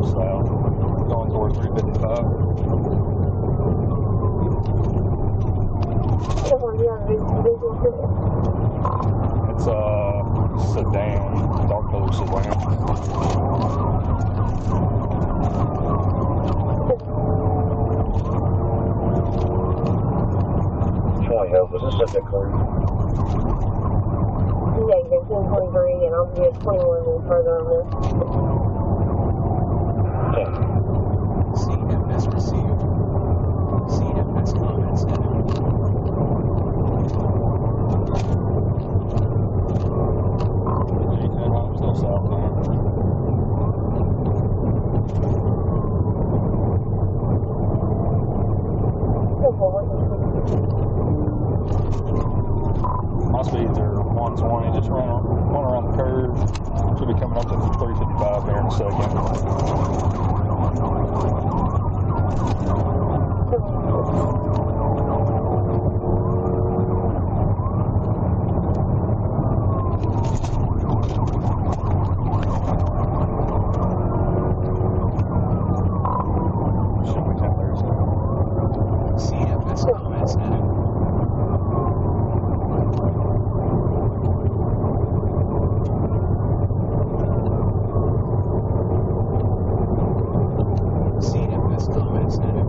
south, going toward 355. It's a sedan, dark color sedan. Was this subject clear? Yeah, you can 1023 and I'll be at 21 a little further on this. CFS received. CFS comments headed. G10, I'm still southbound. My speeds are 120, just run around the curve. Should be coming up to 355 here in a second. Should be 1037. CFS comments headed. CFS comments headed.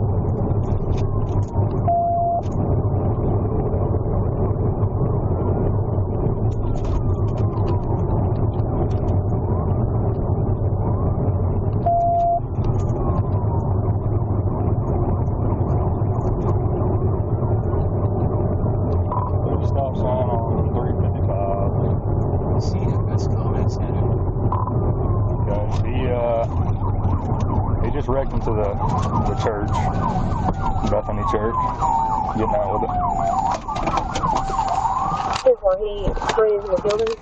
There's a stop sign on 355. CFS comments headed. Okay, he just wrecked into the church, Bethany Church, getting out with it. This one, he raised in the building.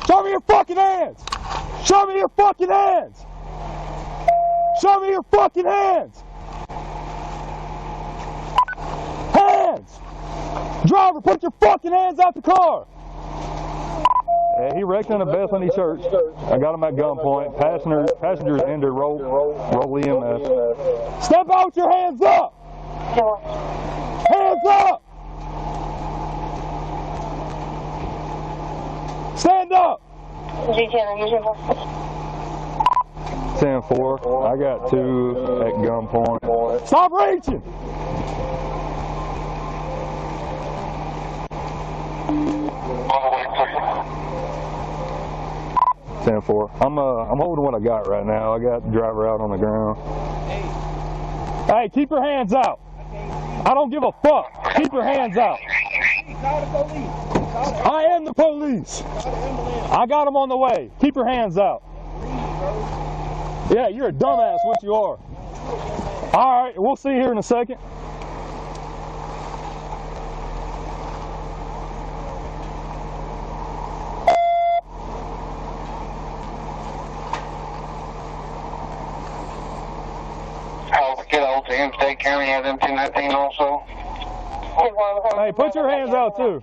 Show me your fucking hands! Show me your fucking hands! Show me your fucking hands! Hands! Driver, put your fucking hands out the car! Yeah, he wrecked into Bethany Church. I got him at gunpoint. Passengers injured. Roll EMS. Step out with your hands up! Hands up! Stand up! G10, usually 10-4. I got 2 at gunpoint. Stop reaching! I'm holding what I got right now. I got the driver out on the ground. Hey, keep your hands out. I don't give a fuck. Keep your hands out. I am the police. I got them on the way. Keep your hands out. Yeah, you're a dumbass, what you are. All right, we'll see you here in a second. Get old to Hempstead County, have them 1019 also. Hey, put your hands out too.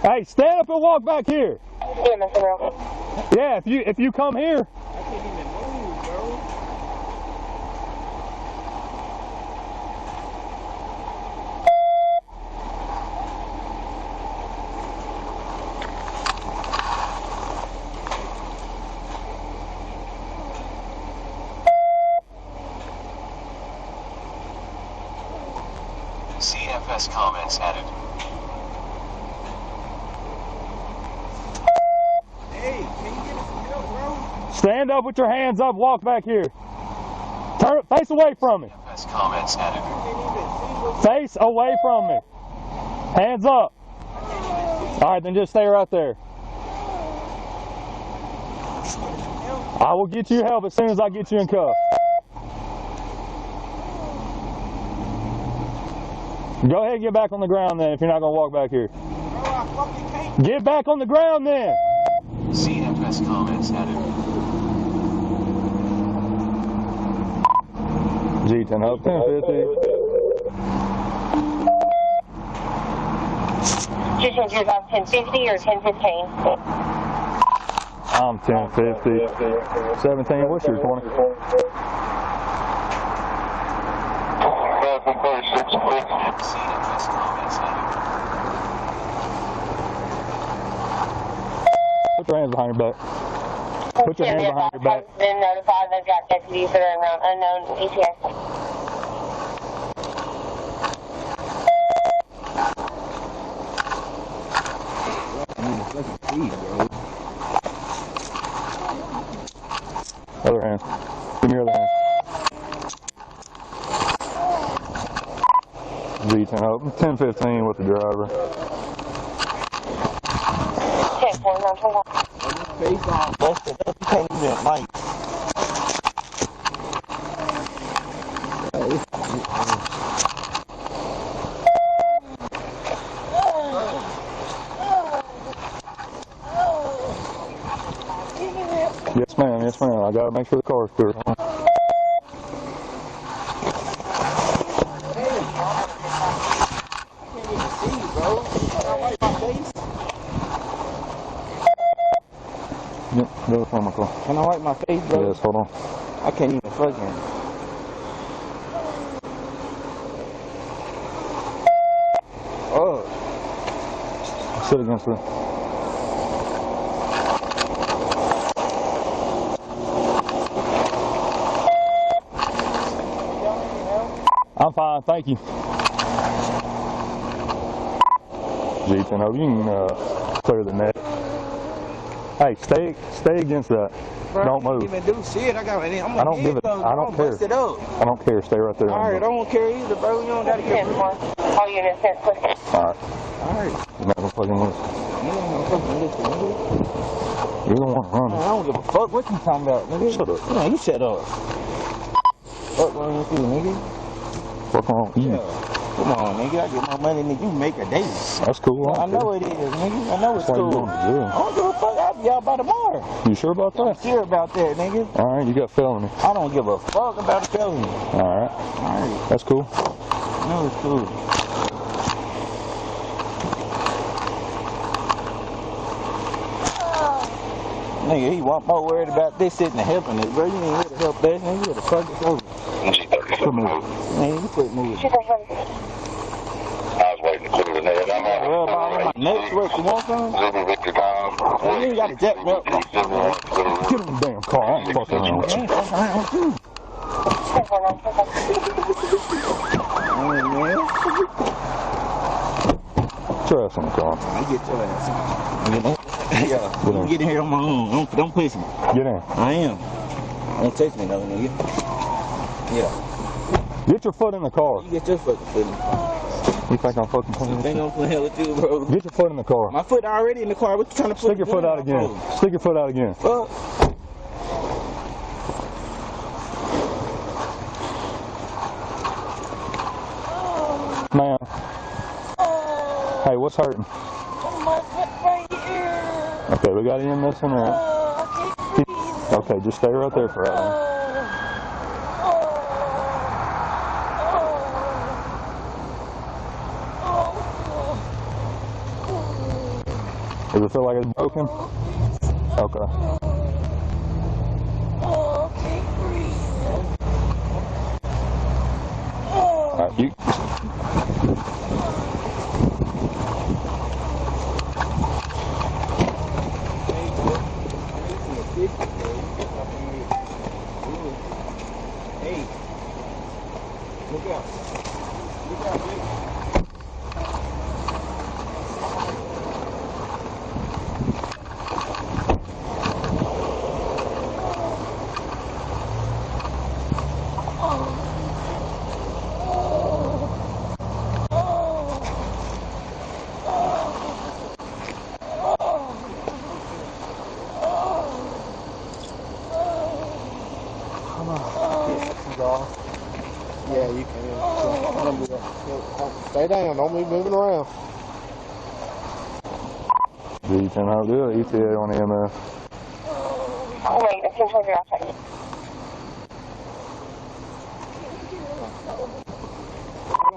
Hey, stand up and walk back here. Yeah, if you come here. I can't even move, bro. CFS comments added. Hey, can you get us some help, bro? Stand up with your hands up, walk back here. Turn, face away from me. CFS comments added. I can't even see what Face away from me. Hands up. All right, then just stay right there. I will get you help as soon as I get you in cuffs. Go ahead and get back on the ground then if you're not going to walk back here. bro, I fucking can't. Get back on the ground then. CFS comments added. G10 up, 1050. Just change yours off 1050 or 1015? I'm 1050. 17, what's your 20? 36. Scene address comments added. Put your hands behind your back. Put your hands behind your back. Been notified they've got deputies that are around unknown ETA. Other hand. Give me your other hand. G10 open. 1015 with the driver. 10-4, Face off, busted up. You can't even like. Yes, ma'am. Yes, ma'am. I gotta make sure the car's clear. Yep, the other one, my car. Can I wipe my face, bro? Yes, hold on. I can't even fucking. Oh. Sit against it. I'm fine, thank you. G10 over, you can clear the net. Hey, stay against that. Bro, Don't move. I can't even do shit. I don't give it. I don't care. Bust it up. I don't care. Stay right there. Alright, I don't care either, bro. You don't gotta get. 10-4. All units, 10 please. Alright. Alright. You're not gonna fucking listen. You don't gonna fucking listen, nigga. You're the one running. I don't give a fuck what you talking about, nigga. Shut up. No, you shut up. Fuck wrong with you, nigga? What's wrong with you? Yeah. Come on, nigga. I get more money than you make a day. That's cool. I know it is, nigga. I know it's That's why cool. you're going to jail. I don't give a fuck. I'll be out by tomorrow. You sure about I'm that? sure about that, nigga. Alright, you got felony. I don't give a fuck about a felony. Alright. Alright. That's cool. I know it's cool. Nigga, he want more worried about this shit than helping it, bro. You ain't here to help that, nigga. You here to fuck it over. Quit moving. Man, you quit moving. I was waiting to clear the net. I'm Well, about my next work, you want some? You ain't got a jet, bro. Get in the damn car. I ain't fucking around with you. Trash on the car. I get your ass. You know? Yeah. You get in here on my own. Don't push me. Get in. I am. Don't touch me, no, nigga. Yeah. Get your foot in the car. You get your fucking foot in the car. You think I'm fucking playing with Think you? I'm playing with you, bro. Get your foot in the car. My foot already in the car. What you trying to put? Stick your foot out again. Stick your foot out again. Fuck. Ma'am. Hey, what's hurting? My foot right here. Okay, we got you in this one right. I can't breathe. Okay, just stay right there for that one. Does it feel like it's broken? Okay. Oh, I can't breathe. Alright, you. Hey, look out. Look out, bitch. Yeah, you can. Stay down. Don't be moving around. G10, how do it? ETA on EMF. Wait, I can tell you outside.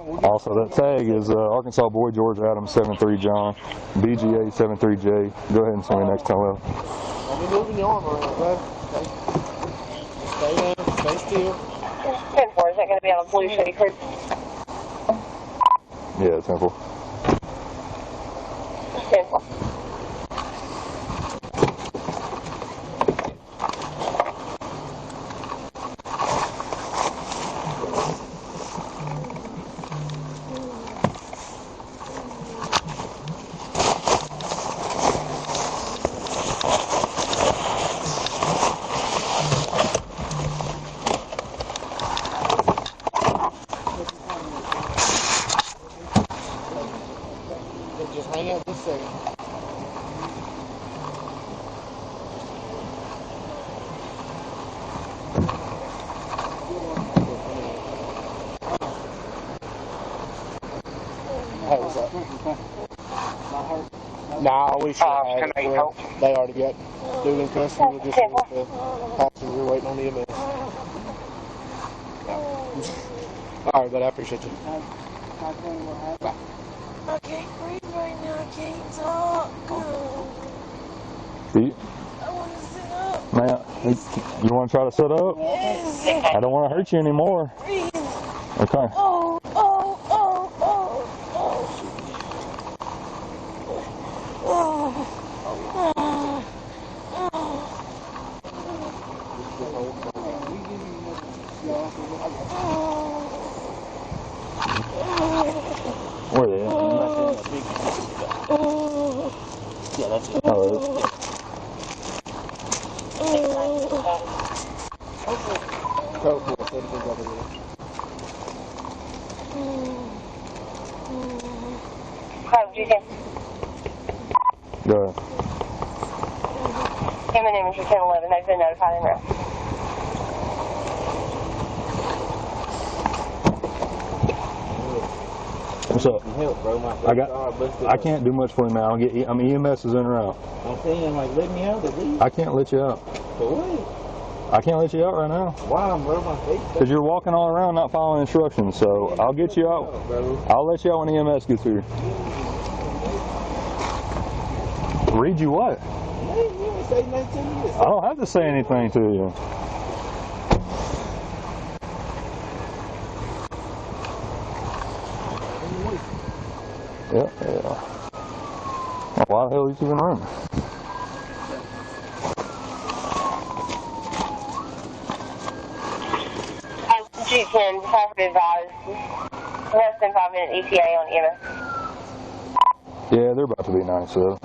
Also, that tag is Arkansas Boy George Adams 73 John, BGA 73J. Go ahead and send me next time. Don't be moving your arm around, bro. Stay down, stay still. 10-4, is that going to be on a blue shitty creek? Yeah, 10-4. 10-4. Just hang out just a second. Hey, what's up? Nah, we should have it. Well, they already got dude in custody. We're just with the passenger waiting on the EMS. All right, but I appreciate you. Bye. I can't breathe right now. I can't talk. You, I want to sit up. man, you want to try to sit up? Yes. I don't want to hurt you anymore. Breathe. Okay. Oh, oh, oh, oh, oh. Where are they at? Yeah, that's it. Oh, go ahead. My name is 1011. They've been notified in route. What's up? Help, bro. I can't do much for you, man. I'm EMS is in or out. I'm saying, like, let me out at least. I can't let you out. For what? I can't let you out right now. Why, bro? My face. Because you're walking all around not following instructions. So I'll get you out. I'll let you out when EMS gets here. Read you what? Hey, you ain't say nothing to me. I don't have to say anything to you. Yeah. Why the hell is he even running? G10, property advised. Less than 5-minute ETA on EMS. Yeah, they're about to be nice, though.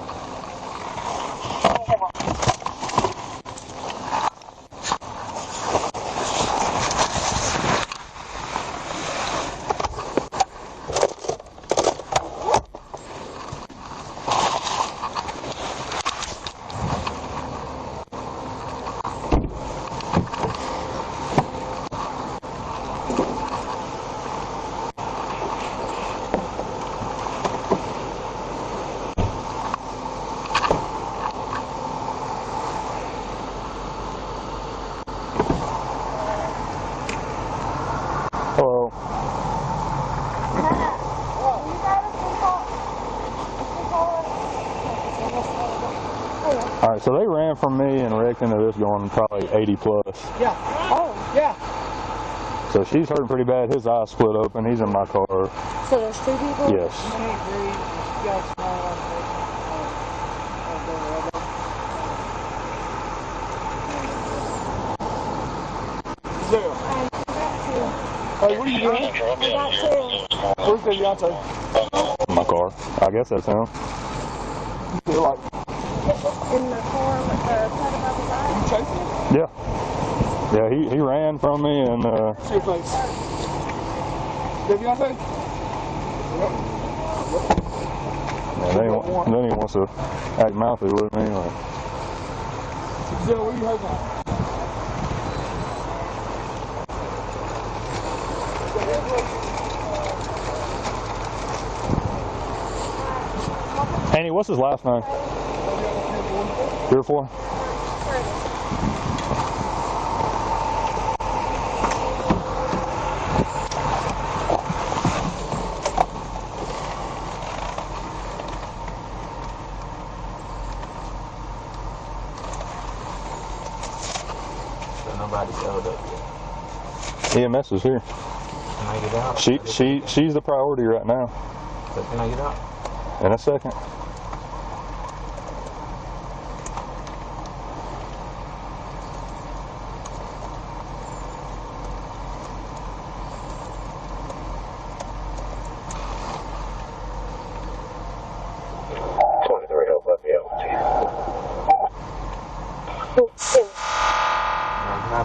Hello. All right, so they ran from me and wrecked into this going probably 80 plus. Yeah. Oh, yeah. So she's hurting pretty bad. His eye split open. He's in my car. So there's 2 people? Yes. Hey, what are you doing? I got 2. Where's the Beyonce? My car. I guess that's him. You feel like In the car with the pet above his eye? you chasing him? Yeah. Yeah, he ran from me and See your face. The Beyonce? yeah, then he wants to act mouthy with me. Like, Zero, where you hurting at? Annie, what's his last name? 3 or 4? but nobody showed up yet. EMS is here. Can I get out? She's the priority right now. So can I get out? In a second.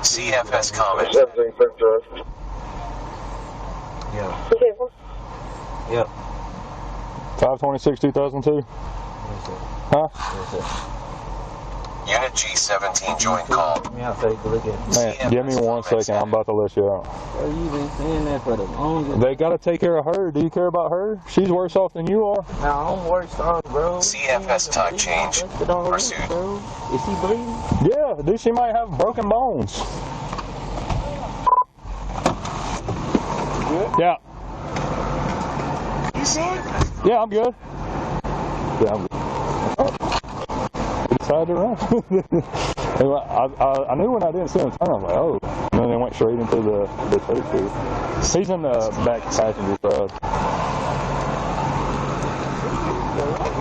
CFS comment. Yeah. Yep. 5/26/2002. Huh? Unit G17 joint call. Yeah, take a look at it. Man, give me 1 second. I'm about to let you out. Bro, you been saying that for the longest. They gotta take care of her. Do you care about her? She's worse off than you are. Now I'm worse off, bro. CFS type change. Pursuit. Bro. Is she bleeding? Yeah, dude, she might have broken bones. Good? Yeah. You good? Yeah, I'm good. Yeah, I'm good. Decided to run. I knew when I didn't see him turn, I was like, oh. And then they went straight into the church here. He's in the back passenger side.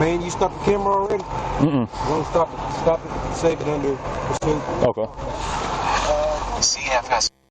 Man, you stopped the camera already? Mm-mm. You want to stop it, save it under pursuit. Okay. CFS